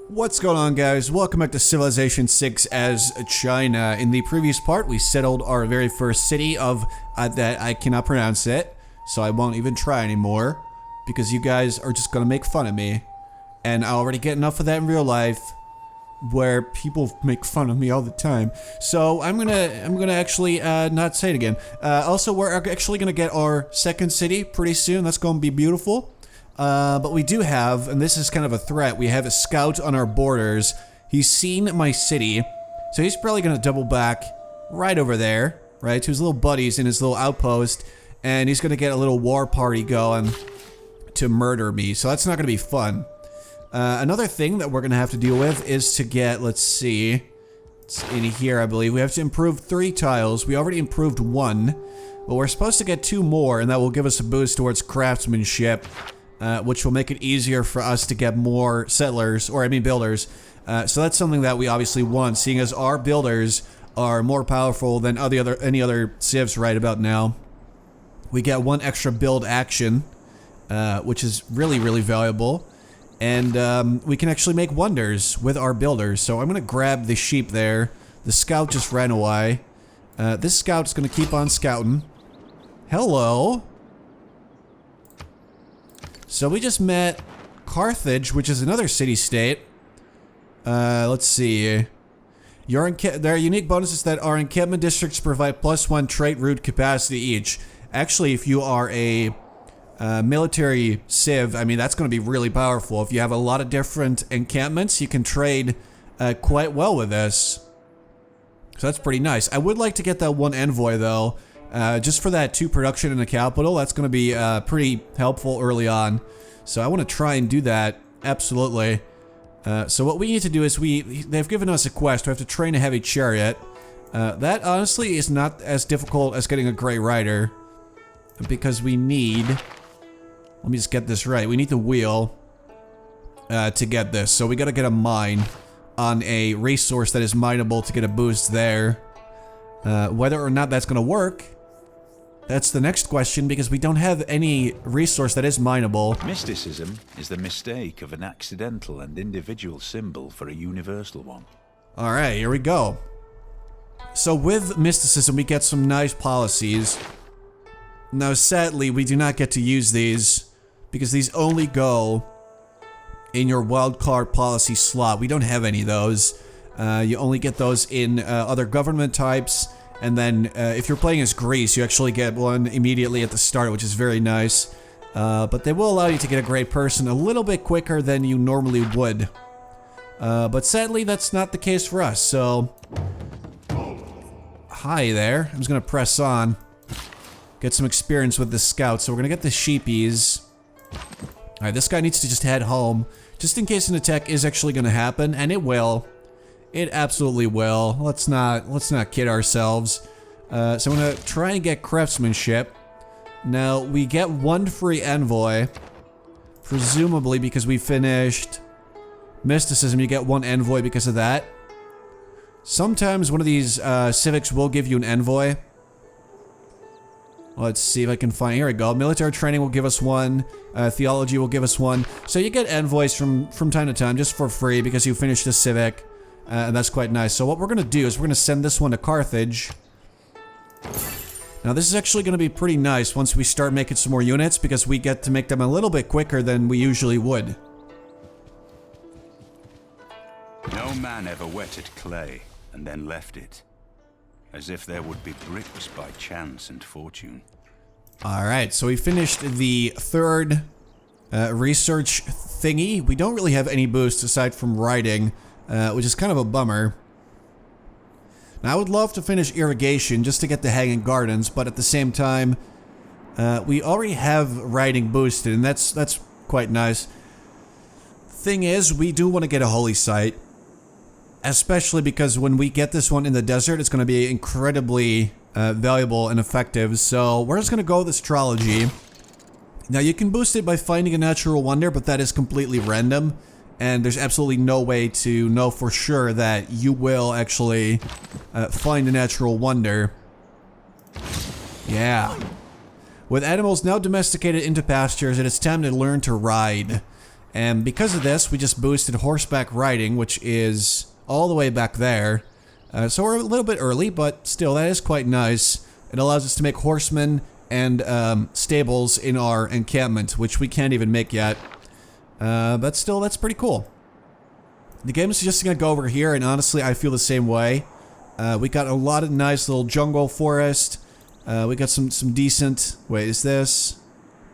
What's going on, guys? Welcome back to Civilization 6 as China. In the previous part, we settled our very first city of, that I cannot pronounce it, so I won't even try anymore, because you guys are just gonna make fun of me. And I already get enough of that in real life, where people make fun of me all the time. So I'm gonna actually not say it again. Also, we're actually gonna get our second city pretty soon. That's gonna be beautiful. But we do have, and this is kind of a threat, we have a scout on our borders. He's seen my city, so he's probably gonna double back right over there, right, to his little buddies in his little outpost, and he's gonna get a little war party going to murder me, so that's not gonna be fun. Another thing that we're gonna have to deal with is to get, let's see, it's in here I believe, we have to improve 3 tiles. We already improved 1, but we're supposed to get 2 more, and that will give us a boost towards craftsmanship. Which will make it easier for us to get more settlers, or I mean builders. So that's something that we obviously want, seeing as our builders are more powerful than any other civs right about now. We get 1 extra build action, which is really, really valuable. And we can actually make wonders with our builders. So I'm gonna grab the sheep there. The scout just ran away. This scout's gonna keep on scouting. Hello. So we just met Carthage, which is another city-state. Let's see. There are unique bonuses that our encampment districts provide +1 trait root capacity each. Actually, if you are a military civ, I mean, that's going to be really powerful. If you have a lot of different encampments, you can trade quite well with this. So that's pretty nice. I would like to get that 1 envoy, though. Just for that 2 production in the capital, that's going to be pretty helpful early on. So I want to try and do that, absolutely. So what we need to do is they've given us a quest. We have to train a heavy chariot. That honestly is not as difficult as getting a great rider, because we need, let me just get this right, we need the wheel to get this. So we got to get a mine on a resource that is mineable to get a boost there. Whether or not that's going to work, that's the next question, because we don't have any resource that is mineable. Mysticism is the mistake of an accidental and individual symbol for a universal one. Alright, here we go. So with mysticism, we get some nice policies. Now, sadly, we do not get to use these, because these only go in your wildcard policy slot. We don't have any of those. You only get those in other government types, and then if you're playing as Greece, you actually get one immediately at the start, which is very nice. But they will allow you to get a great person a little bit quicker than you normally would. But sadly, that's not the case for us, so... Hi there. I'm just gonna press on. Get some experience with the scout, so we're gonna get the sheepies. Alright, this guy needs to just head home, just in case an attack is actually gonna happen, and it will. It absolutely will. Let's not kid ourselves. So I'm gonna try and get craftsmanship. Now we get 1 free envoy, presumably because we finished mysticism. You get 1 envoy because of that. Sometimes one of these civics will give you an envoy. Let's see if I can find. Here we go. Military training will give us 1. Theology will give us 1. So you get envoys from time to time just for free because you finished a civic. And that's quite nice. So what we're going to do is we're going to send this one to Carthage. Now this is actually going to be pretty nice once we start making some more units, because we get to make them a little bit quicker than we usually would. No man ever wetted clay and then left it, as if there would be bricks by chance and fortune. Alright, so we finished the 3rd research thingy. We don't really have any boosts aside from writing. Which is kind of a bummer. Now, I would love to finish irrigation just to get the hanging gardens, but at the same time, we already have writing boosted, and that's quite nice. Thing is, we do want to get a holy site, especially because when we get this one in the desert, it's going to be incredibly valuable and effective. So we're just going to go with astrology. Now, you can boost it by finding a natural wonder, but that is completely random. And there's absolutely no way to know for sure that you will actually find a natural wonder. Yeah. With animals now domesticated into pastures, it is time to learn to ride. And because of this, we just boosted horseback riding, which is all the way back there. So we're a little bit early, but still, that is quite nice. It allows us to make horsemen and stables in our encampment, which we can't even make yet. But still, that's pretty cool. The game is just going to go over here, and honestly, I feel the same way. We got a lot of nice little jungle forest. We got some decent... Wait, is this...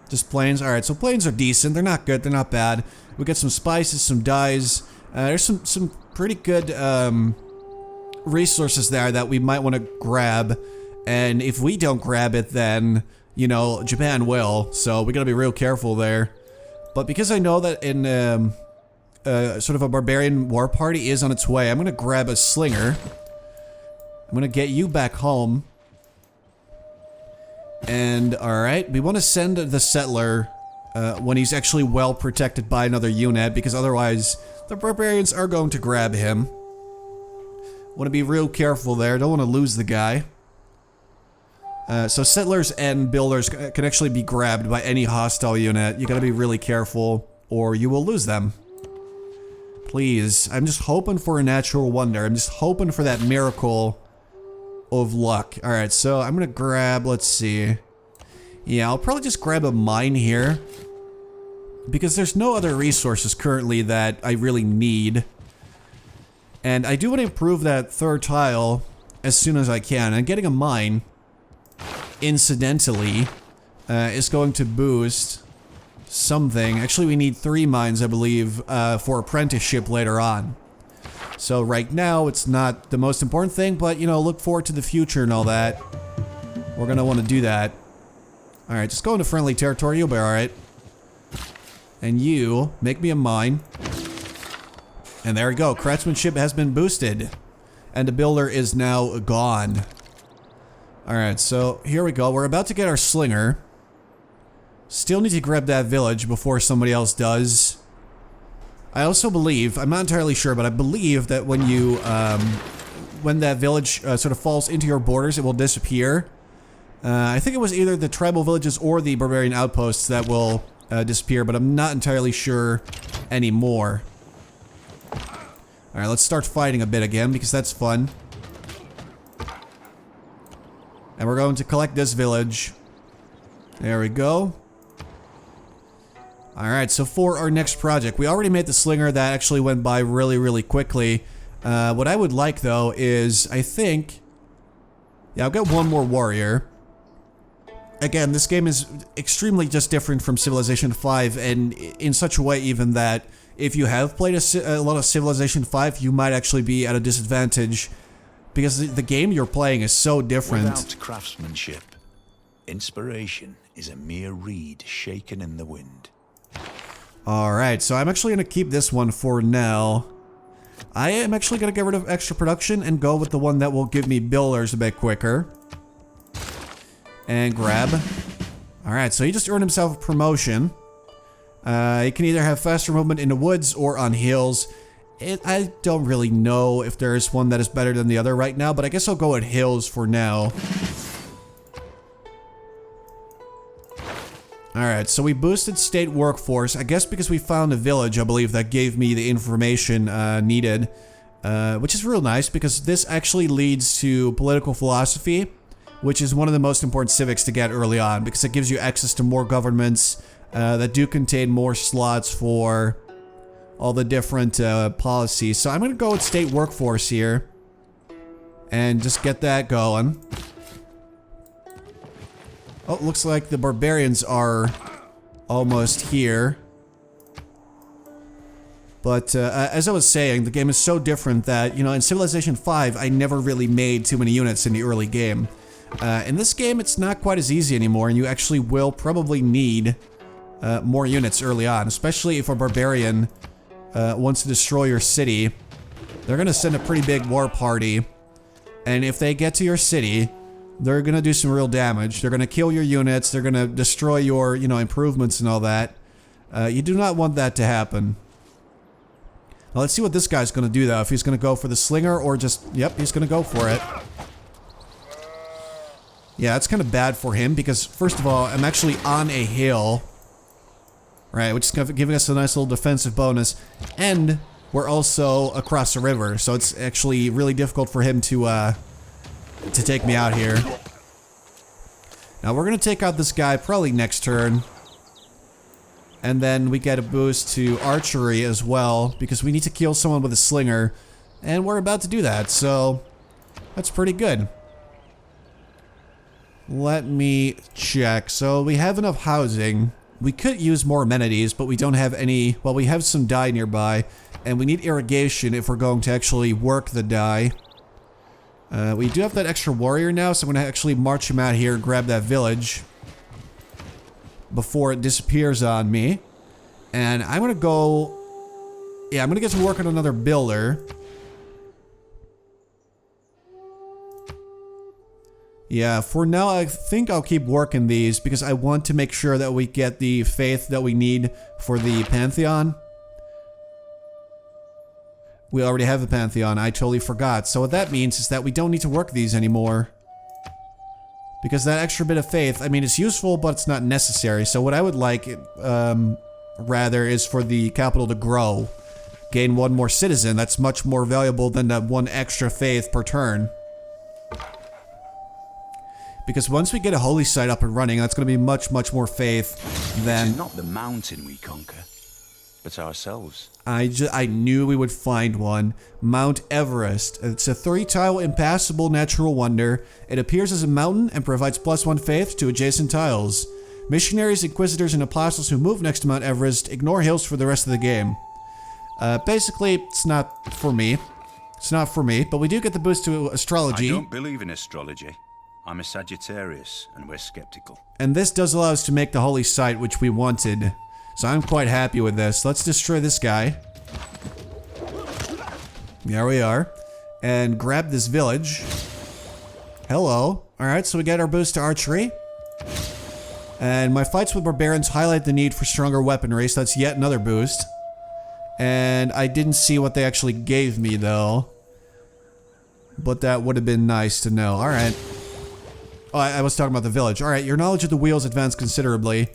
Just plains? Alright, so plains are decent. They're not good, they're not bad. We got some spices, some dyes. There's some pretty good resources there that we might want to grab. And if we don't grab it, then, you know, Japan will. So we gotta be real careful there. But because I know that in sort of a barbarian war party is on its way, I'm gonna grab a slinger. I'm gonna get you back home. And, alright, we want to send the settler when he's actually well protected by another unit, because otherwise the barbarians are going to grab him. Want to be real careful there, don't want to lose the guy. So settlers and builders can actually be grabbed by any hostile unit. You gotta be really careful, or you will lose them. Please, I'm just hoping for a natural wonder. I'm just hoping for that miracle of luck. Alright, so I'm gonna grab, let's see. Yeah, I'll probably just grab a mine here. Because there's no other resources currently that I really need. And I do want to improve that third tile as soon as I can. And getting a mine, incidentally, is going to boost something. Actually, we need 3 mines, I believe, for apprenticeship later on. So right now, it's not the most important thing, but, you know, look forward to the future and all that. We're gonna want to do that. Alright, just go into friendly territory, you'll be alright. And you, make me a mine. And there we go, craftsmanship has been boosted. And the builder is now gone. Alright, so here we go, we're about to get our slinger. Still need to grab that village before somebody else does. I also believe, I'm not entirely sure, but I believe that when you, when that village sort of falls into your borders, it will disappear. I think it was either the tribal villages or the barbarian outposts that will disappear, but I'm not entirely sure anymore. Alright, let's start fighting a bit again, because that's fun. And we're going to collect this village. There we go. Alright, so for our next project, we already made the slinger. That actually went by really quickly. What I would like, though, is, I think... Yeah, I'll get one more warrior. Again, this game is extremely just different from Civilization 5, and in such a way even that if you have played a lot of Civilization 5, you might actually be at a disadvantage, because the game you're playing is so different. Without craftsmanship, inspiration is a mere reed shaken in the wind. Alright, so I'm actually going to keep this one for now. I am actually going to get rid of extra production and go with the one that will give me builders a bit quicker. And grab. Alright, so he just earned himself a promotion. He can either have faster movement in the woods or on hills. I don't really know if there's one that is better than the other right now, but I guess I'll go at hills for now. Alright, so we boosted state workforce, I guess because we found a village, I believe, that gave me the information needed. Which is real nice, because this actually leads to political philosophy, which is one of the most important civics to get early on, because it gives you access to more governments that do contain more slots for all the different policies. So I'm going to go with state workforce here, and just get that going. Oh, looks like the barbarians are almost here. But as I was saying, the game is so different that, you know, in Civilization 5, I never really made too many units in the early game. In this game, it's not quite as easy anymore, and you actually will probably need more units early on, especially if a barbarian wants to destroy your city. They're going to send a pretty big war party, and if they get to your city, they're going to do some real damage. They're going to kill your units, they're going to destroy your, you know, improvements and all that. You do not want that to happen. Now let's see what this guy's going to do, though. If he's going to go for the slinger or just... Yep, he's going to go for it. Yeah, it's kind of bad for him because, first of all, I'm actually on a hill. right? Which is giving us a nice little defensive bonus. And we're also across the river, so it's actually really difficult for him to take me out here. Now we're gonna take out this guy probably next turn. And then we get a boost to archery as well, because we need to kill someone with a slinger. And we're about to do that, so that's pretty good. Let me check. So we have enough housing. We could use more amenities, but we don't have any. Well, we have some dye nearby, and we need irrigation if we're going to actually work the dye. We do have that extra warrior now, so I'm going to actually march him out here and grab that village before it disappears on me. And I'm going to go... Yeah, I'm going to get to work on another builder. Yeah, for now I think I'll keep working these because I want to make sure that we get the faith that we need for the Pantheon. We already have the Pantheon, I totally forgot. So what that means is that we don't need to work these anymore. Because that extra bit of faith, I mean, it's useful, but it's not necessary. So what I would like, rather, is for the capital to grow. Gain one more citizen. That's much more valuable than that one extra faith per turn. Because once we get a holy site up and running, that's going to be much, much more faith than... It's not the mountain we conquer, but ourselves. I knew we would find one. Mount Everest. It's a 3-tile impassable natural wonder. It appears as a mountain and provides +1 faith to adjacent tiles. Missionaries, inquisitors, and apostles who move next to Mount Everest ignore hills for the rest of the game. Basically, it's not for me. It's not for me, but we do get the boost to astrology. I don't believe in astrology. I'm a Sagittarius, and we're skeptical. And this does allow us to make the holy site, which we wanted. So I'm quite happy with this. Let's destroy this guy. There we are. And grab this village. Hello. Alright, so we get our boost to archery. And my fights with barbarians highlight the need for stronger weaponry, so that's yet another boost. And I didn't see what they actually gave me, though. But that would have been nice to know. Alright. Oh, I was talking about the village. Alright, your knowledge of the wheels advanced considerably.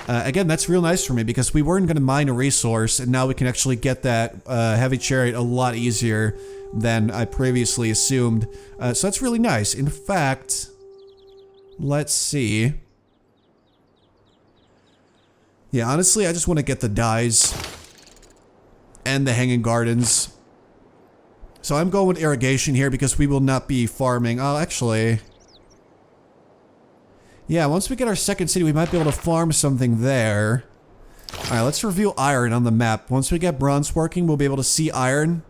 Again, that's real nice for me because we weren't going to mine a resource, and now we can actually get that heavy chariot a lot easier than I previously assumed. So that's really nice. In fact, let's see. Yeah, honestly, I just want to get the dyes and the hanging gardens. So I'm going with irrigation here because we will not be farming. Oh, actually... Yeah, once we get our second city, we might be able to farm something there. Alright, let's reveal iron on the map. Once we get bronze working, we'll be able to see iron.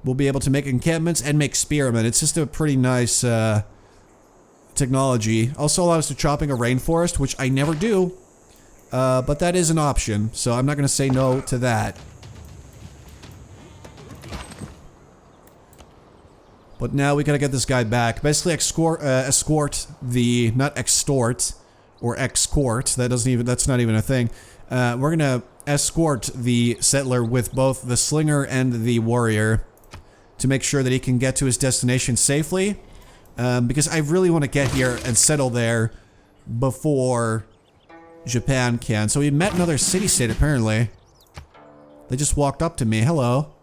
We'll be able to make encampments and make spearmen. It's just a pretty nice technology. Also allows us to chopping a rainforest, which I never do. But that is an option, so I'm not going to say no to that. But now we gotta get this guy back. Basically escort the, not extort, or escort, that's not even a thing. We're gonna escort the settler with both the slinger and the warrior to make sure that he can get to his destination safely. Because I really want to get here and settle there before Japan can. So we met another city-state apparently. They just walked up to me. Hello.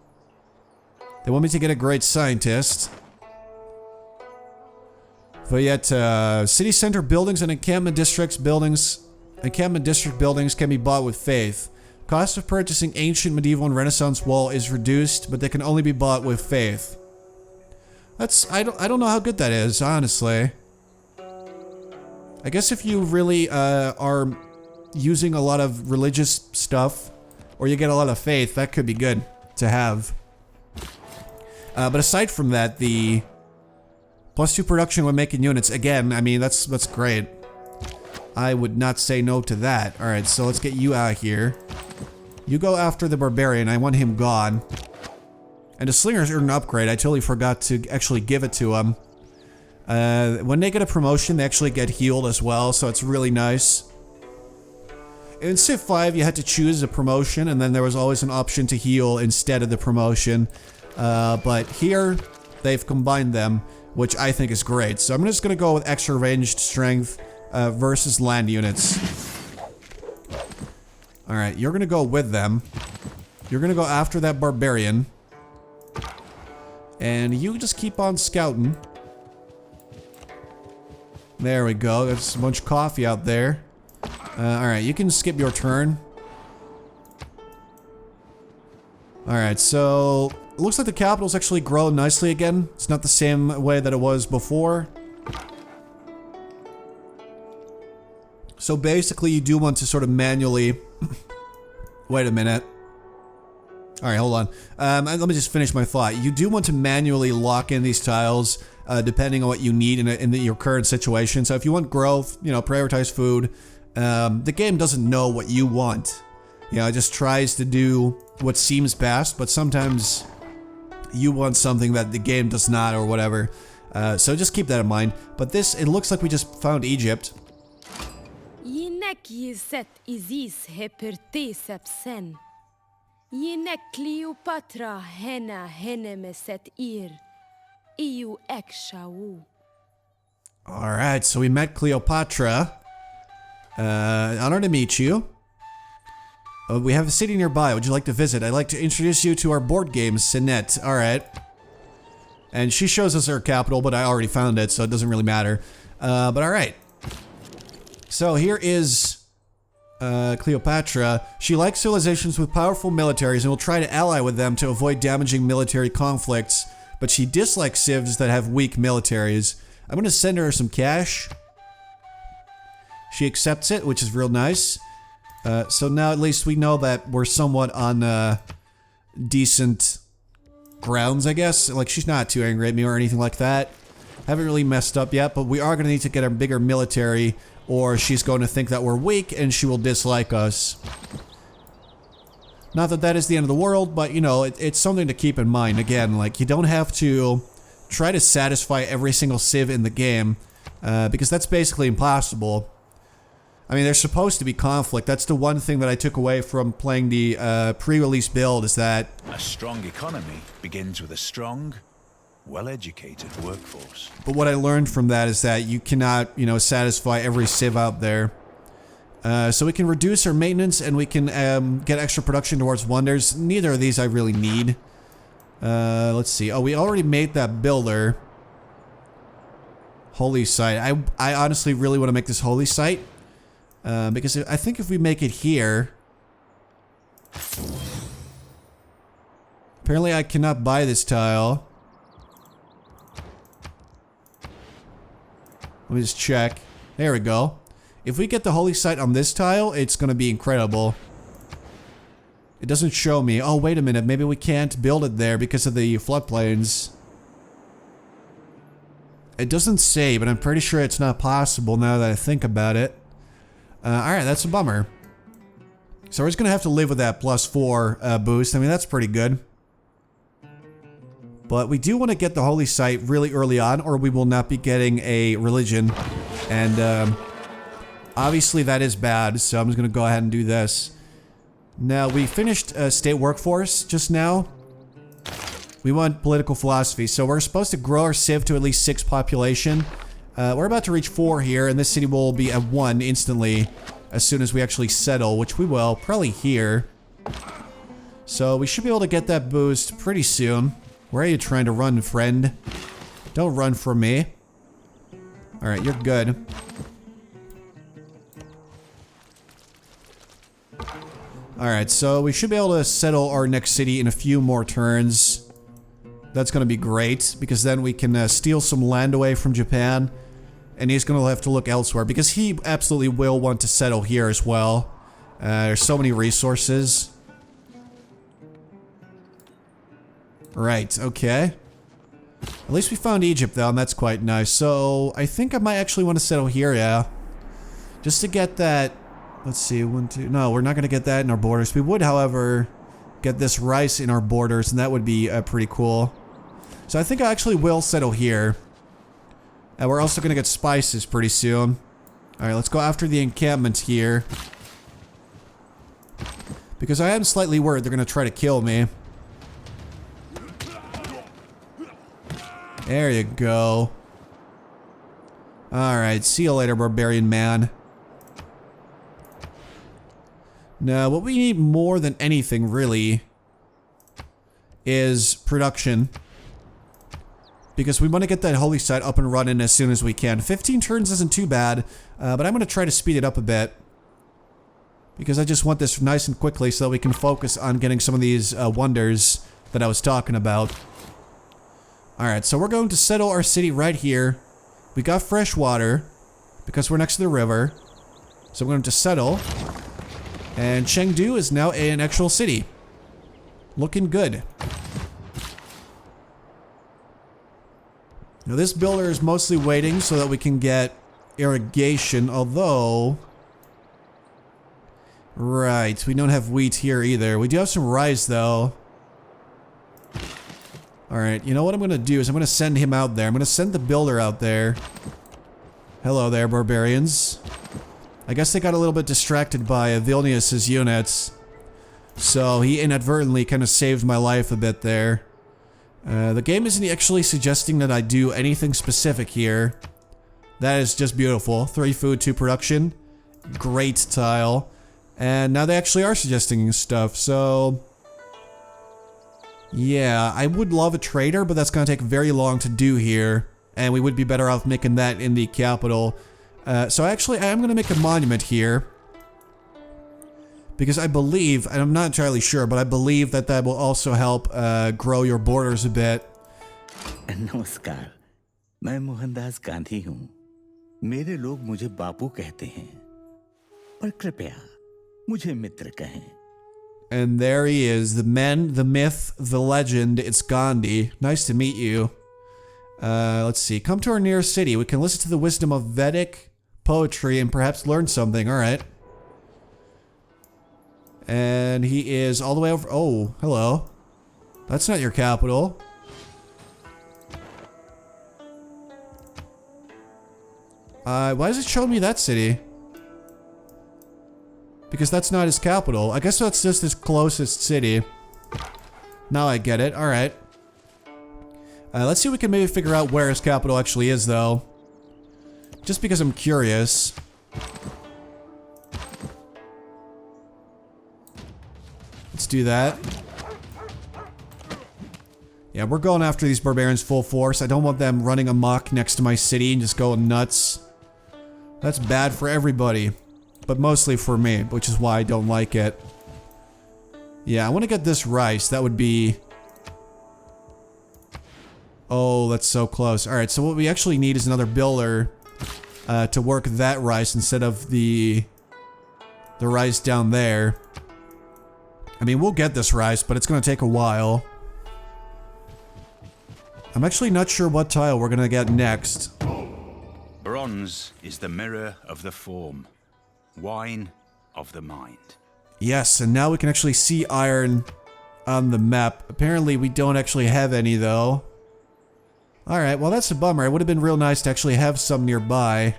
They want me to get a great scientist. But yet, city center buildings and encampment district buildings can be bought with faith. Cost of purchasing ancient, medieval, and Renaissance wall is reduced, but they can only be bought with faith. I don't know how good that is, honestly. I guess if you really are using a lot of religious stuff, or you get a lot of faith, that could be good to have. But aside from that, the +2 production when making units, again, I mean, that's great. I would not say no to that. Alright, so let's get you out here. You go after the Barbarian, I want him gone. And the Slingers are an upgrade, I totally forgot to actually give it to him. When they get a promotion, they actually get healed as well, so it's really nice. In Civ 5, you had to choose a promotion, and then there was always an option to heal instead of the promotion. But here, they've combined them, which I think is great. So I'm just gonna go with extra ranged strength versus land units. Alright, you're gonna go with them. You're gonna go after that barbarian. And you just keep on scouting. There we go. There's a bunch of coffee out there. Alright, you can skip your turn. Alright, so it looks like the capital's actually grown nicely again. It's not the same way that it was before. So basically you do want to sort of manually... Wait a minute. Alright, hold on. Let me just finish my thought. You do want to manually lock in these tiles depending on what you need in your current situation. So if you want growth, you know, prioritize food. The game doesn't know what you want. You know, it just tries to do what seems best, but sometimes you want something that the game does not or whatever. So just keep that in mind. But this, it looks like we just found Egypt. Jinek Cleopatra hena henemeset ir. Iu ekshau. Alright, so we met Cleopatra. Honor to meet you. We have a city nearby. Would you like to visit? I'd like to introduce you to our board game, Sinet. Alright. And she shows us her capital, but I already found it, so it doesn't really matter. But alright. So here is... Cleopatra. She likes civilizations with powerful militaries and will try to ally with them to avoid damaging military conflicts, but she dislikes civs that have weak militaries. I'm gonna send her some cash. She accepts it, which is real nice. So now at least we know that we're somewhat on decent grounds, I guess. Like, she's not too angry at me or anything like that. Haven't really messed up yet, but we are gonna need to get a bigger military, or she's going to think that we're weak and she will dislike us. Not that that is the end of the world, but you know, it's something to keep in mind. Again, like, you don't have to try to satisfy every single civ in the game, because that's basically impossible. I mean, there's supposed to be conflict. That's the one thing that I took away from playing the pre-release build, is that... A strong economy begins with a strong, well-educated workforce. But what I learned from that is that you cannot, you know, satisfy every civ out there. So we can reduce our maintenance and we can get extra production towards wonders. Neither of these I really need. Let's see. Oh, we already made that builder. Holy site. I honestly really want to make this holy site. Because I think if we make it here... Apparently I cannot buy this tile. Let me just check. There we go. If we get the holy site on this tile, it's gonna be incredible. It doesn't show me. Oh, wait a minute. Maybe we can't build it there because of the floodplains. It doesn't say, but I'm pretty sure it's not possible now that I think about it. Alright, that's a bummer. So we're just gonna have to live with that +4 boost. I mean, that's pretty good. But we do want to get the holy site really early on, or we will not be getting a religion. And obviously that is bad, so I'm just going to go ahead and do this. Now, we finished state workforce just now. We want political philosophy, so we're supposed to grow our civ to at least 6 population. We're about to reach 4 here, and this city will be at 1 instantly as soon as we actually settle, which we will, probably here. So we should be able to get that boost pretty soon. Where are you trying to run, friend? Don't run from me. Alright, you're good. Alright, so we should be able to settle our next city in a few more turns. That's gonna be great, because then we can steal some land away from Japan. And he's gonna have to look elsewhere, because he absolutely will want to settle here as well. There's so many resources. Right, okay. At least we found Egypt though, and that's quite nice. So, I think I might actually want to settle here, yeah. Just to get that... Let's see, 1, 2... No, we're not going to get that in our borders. We would, however, get this rice in our borders, and that would be pretty cool. So I think I actually will settle here. And we're also going to get spices pretty soon. Alright, let's go after the encampment here. Because I am slightly worried they're going to try to kill me. There you go. Alright, see you later, barbarian man. Now, what we need more than anything, really, is production. Because we want to get that holy site up and running as soon as we can. 15 turns isn't too bad, but I'm going to try to speed it up a bit. Because I just want this nice and quickly so that we can focus on getting some of these wonders that I was talking about. Alright, so we're going to settle our city right here. We got fresh water, because we're next to the river. So we're going to settle. And Chengdu is now an actual city. Looking good. Now this builder is mostly waiting so that we can get irrigation, although... Right, we don't have wheat here either. We do have some rice though. Alright, you know what I'm gonna do is I'm gonna send him out there. I'm gonna send the builder out there. Hello there, barbarians. I guess they got a little bit distracted by Vilnius's units. So he inadvertently kind of saved my life a bit there. The game isn't actually suggesting that I do anything specific here. That is just beautiful. 3 food, 2 production. Great tile. And now they actually are suggesting stuff, so... Yeah, I would love a trader, but that's gonna take very long to do here. And we would be better off making that in the capital. So actually, I am gonna make a monument here. Because I believe, and I'm not entirely sure, but I believe that that will also help grow your borders a bit. नमस्कार, मैं मोहनदास गांधी हूँ। मेरे लोग मुझे बापू कहते हैं, पर कृपया मुझे मित्र कहें। And there he is, the man, the myth, the legend, it's Gandhi. Nice to meet you. Let's see, come to our nearest city. We can listen to the wisdom of Vedic poetry and perhaps learn something, alright. And he is all the way over, oh, hello. That's not your capital. Why is it showing me that city? Because that's not his capital. I guess that's just his closest city. Now I get it. Alright. Let's see if we can maybe figure out where his capital actually is, though. Just because I'm curious. Let's do that. Yeah, we're going after these barbarians full force. I don't want them running amok next to my city and just going nuts. That's bad for everybody. But mostly for me, which is why I don't like it. Yeah, I want to get this rice. That would be... Oh, that's so close. Alright, so what we actually need is another builder to work that rice instead of the rice down there. I mean, we'll get this rice, but it's going to take a while. I'm actually not sure what tile we're going to get next. Bronze is the mirror of the form. Wine of the mind. Yes, and now we can actually see iron on the map. Apparently we don't actually have any though. Alright, well that's a bummer. It would have been real nice to actually have some nearby.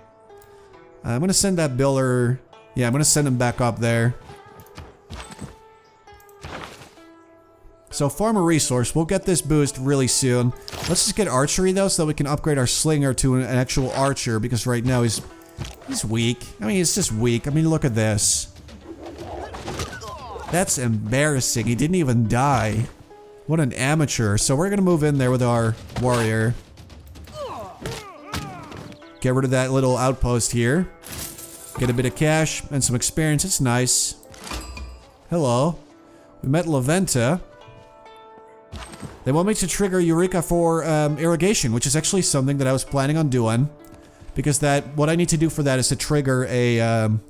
I'm gonna send that builder... Yeah, I'm gonna send him back up there. So farm a resource. We'll get this boost really soon. Let's just get archery though so that we can upgrade our slinger to an actual archer because right now he's weak. I mean, he's just weak. I mean, look at this. That's embarrassing. He didn't even die. What an amateur. So we're gonna move in there with our warrior. Get rid of that little outpost here. Get a bit of cash and some experience. It's nice. Hello. We met Laventa. They want me to trigger Eureka for irrigation, which is actually something that I was planning on doing. Because what I need to do for that is to trigger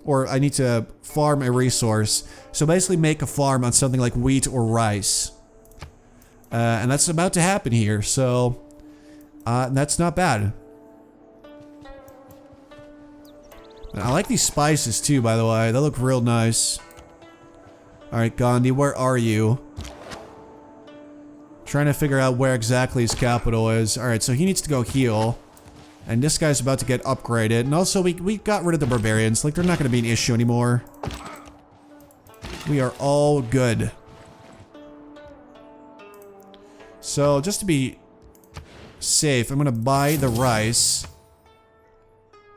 or I need to farm a resource. So basically make a farm on something like wheat or rice. And that's about to happen here, so that's not bad. I like these spices too, by the way. They look real nice. Alright, Gandhi, where are you? Trying to figure out where exactly his capital is. Alright, so he needs to go heal. And this guy's about to get upgraded. And also, we got rid of the barbarians. Like, they're not going to be an issue anymore. We are all good. So, just to be safe, I'm going to buy the rice.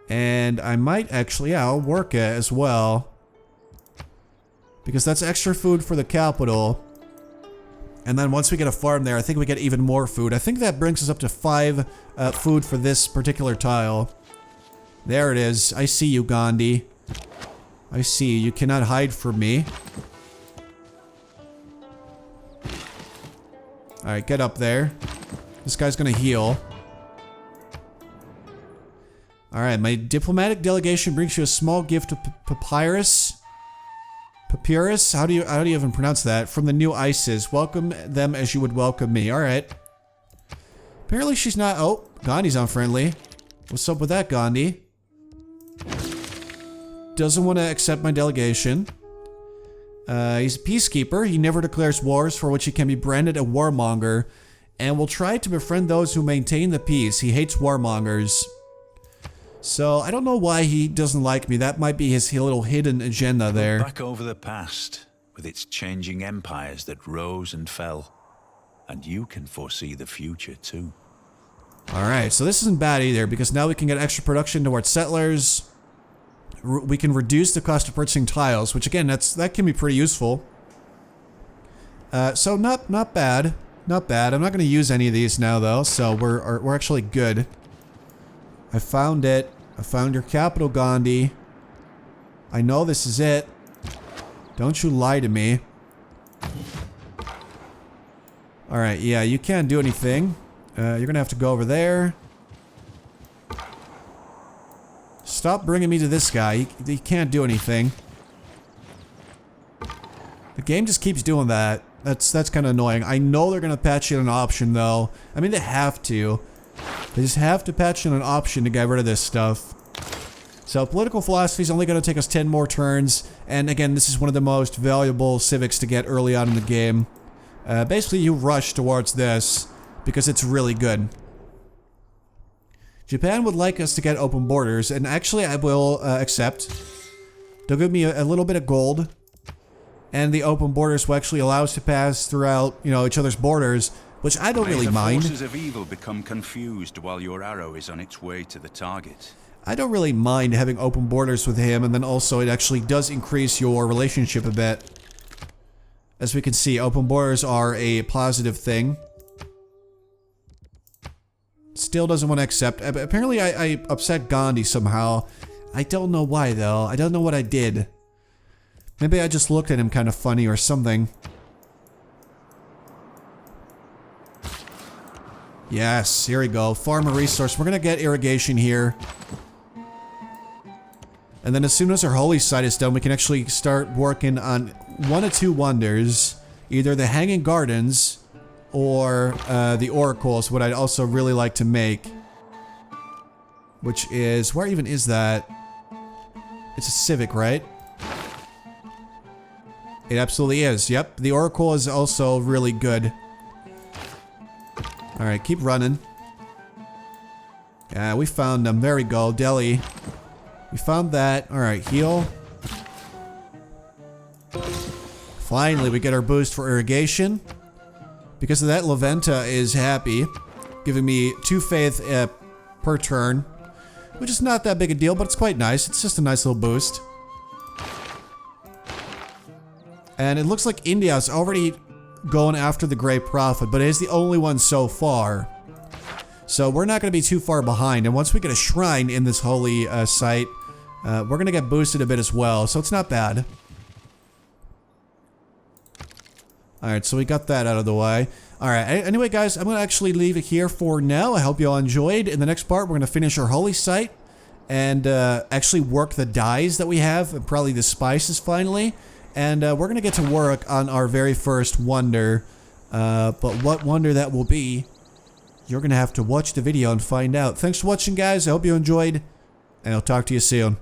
And I might actually, yeah, I'll work it as well. because that's extra food for the capital. And then once we get a farm there, I think we get even more food. I think that brings us up to 5 food for this particular tile. There it is. I see you, Gandhi. I see you. You cannot hide from me. Alright, get up there. This guy's gonna heal. Alright, my diplomatic delegation brings you a small gift of papyrus. Papyrus? How do you even pronounce that? From the new Isis. Welcome them as you would welcome me. Alright. Apparently she's not... Oh, Gandhi's unfriendly. What's up with that, Gandhi? Doesn't want to accept my delegation. He's a peacekeeper. He never declares wars, for which he can be branded a warmonger, and will try to befriend those who maintain the peace. He hates warmongers. So, I don't know why he doesn't like me. That might be his little hidden agenda there. Back over the past, with its changing empires that rose and fell. And you can foresee the future too. Alright, so this isn't bad either, because now we can get extra production towards settlers. We can reduce the cost of purchasing tiles, which again, that can be pretty useful. So not bad. Not bad. I'm not going to use any of these now though, so we're actually good. I found it. I found your capital, Gandhi. I know this is it. Don't you lie to me. Alright, yeah, you can't do anything. You're gonna have to go over there. Stop bringing me to this guy. He can't do anything. The game just keeps doing that. That's kind of annoying. I know they're gonna patch in an option though. I mean, they have to. They just have to patch in an option to get rid of this stuff. So political philosophy is only going to take us 10 more turns. And again, this is one of the most valuable civics to get early on in the game. Basically, you rush towards this because it's really good. Japan would like us to get open borders, and actually I will accept. They'll give me a little bit of gold, and the open borders will actually allow us to pass throughout, you know, each other's borders, which I don't really mind. The forces of evil become confused while your arrow is on its way to the target. I don't really mind having open borders with him, and then also it actually does increase your relationship a bit. As we can see, open borders are a positive thing. Still doesn't want to accept. Apparently I upset Gandhi somehow. I don't know why though. I don't know what I did. Maybe I just looked at him kind of funny or something. Yes, here we go. Farmer resource. We're gonna get irrigation here. And then as soon as our holy site is done, we can actually start working on one of two wonders. Either the Hanging Gardens or the Oracles, what I'd also really like to make. Which is... where even is that? It's a civic, right? It absolutely is. Yep, the Oracle is also really good. Alright, keep running. Yeah, we found them. There we go, Delhi. We found that. Alright, heal. Finally, we get our boost for irrigation. Because of that, Leventa is happy. Giving me 2 faith per turn. Which is not that big a deal, but it's quite nice. It's just a nice little boost. And it looks like India is already going after the Great Prophet, but it is the only one so far. So we're not going to be too far behind. And once we get a shrine in this holy site, we're going to get boosted a bit as well. So it's not bad. Alright, so we got that out of the way. Alright, anyway guys, I'm going to actually leave it here for now. I hope you all enjoyed. In the next part, we're going to finish our holy site. And actually work the dyes that we have. And probably the spices finally. And we're going to get to work on our very first wonder. But what wonder that will be, you're going to have to watch the video and find out. Thanks for watching, guys. I hope you enjoyed. And I'll talk to you soon.